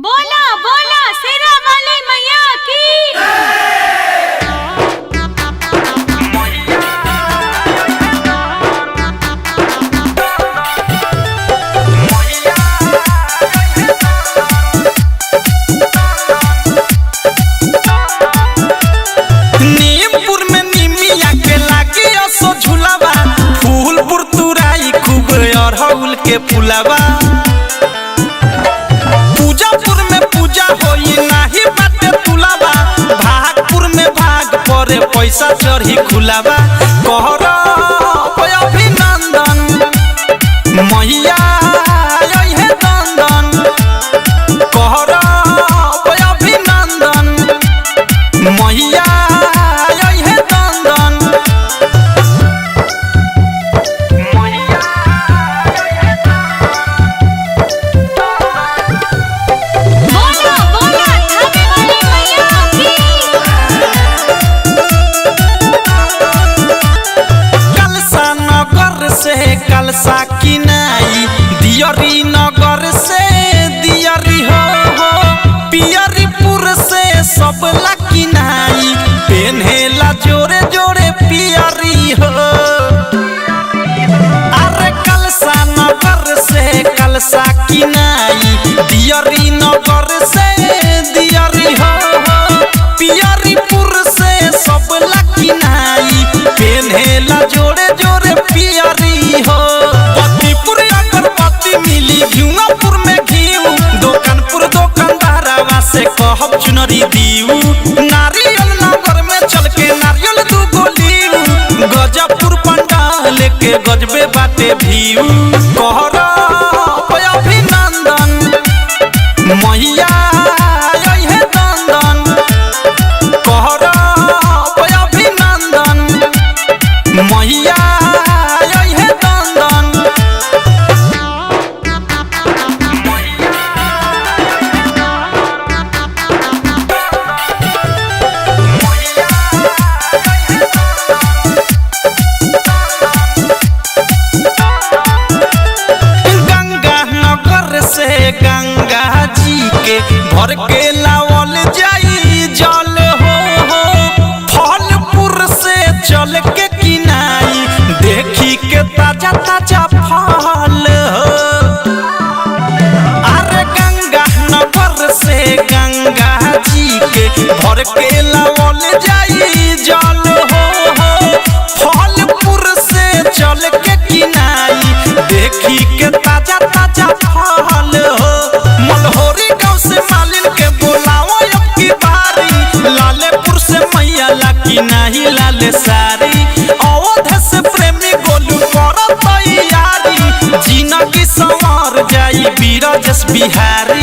बोला बोला शेरा वाली मैया की। नीमपुर में निमिया के लागी असो झुलावा, फूलपुर तुराई खूब अरहुल के फुलावा। पूजापुर में पूजा होई नाही बाटे तुलावा, भागपुर में भाग परे पैसा चढ़ी खुलावा। कहर अभिनंदन मैया अइहे दंदन, कहर अभिनंदन मैया अइहे दंदन। बोला बोला थाने वाली मैया की। कलसा नगर से कलसा किनाई, दियरी नगर से दियरी हो, पियरीपुर से सब ला किनाई, पेन्हेला जोरे जोरे पियरी हो। अरे कलसा नगर से कलसा किनाई, दियरी नगर से दियरी हो, पियरीपुर से सब ला किनाई, पेन्हेला जोरे जोरे पियरी हो। पतिपुर अगरबत्ती मिली, घिउपुर में घिउ, दोकानपुर दोकानदारवा से कहब चुनरी दीऊ। नारियल नगर में चल के नारियल दूगो लीऊ, गजपुर पंडाल के गजबे बाटे भीऊ। कहर अभिनंदन मैया अइहे दंदन, कहर अभिनंदन मैया अइहे दंदन। गंगा नगर से गंगा जी के भर के लावल जाई जल हो, फलपुर से चल के किनाई, देखी के ताजा ताजा फल हो। अरे गंगा नगर से गंगा जी के भर के लावल जाई जल हो, फलपुर से चल के किनाई, देखी के ताजा ताजा फल हो। मलहोरी गांव से मालिन के बोलाओ अब की बारी, लालेपुर से मैया लाकी नहीं लाले सारी, अवध से प्रेमी गोलू कर तैयारी, जिंदगी संवर जाई बीरजस बिहारी।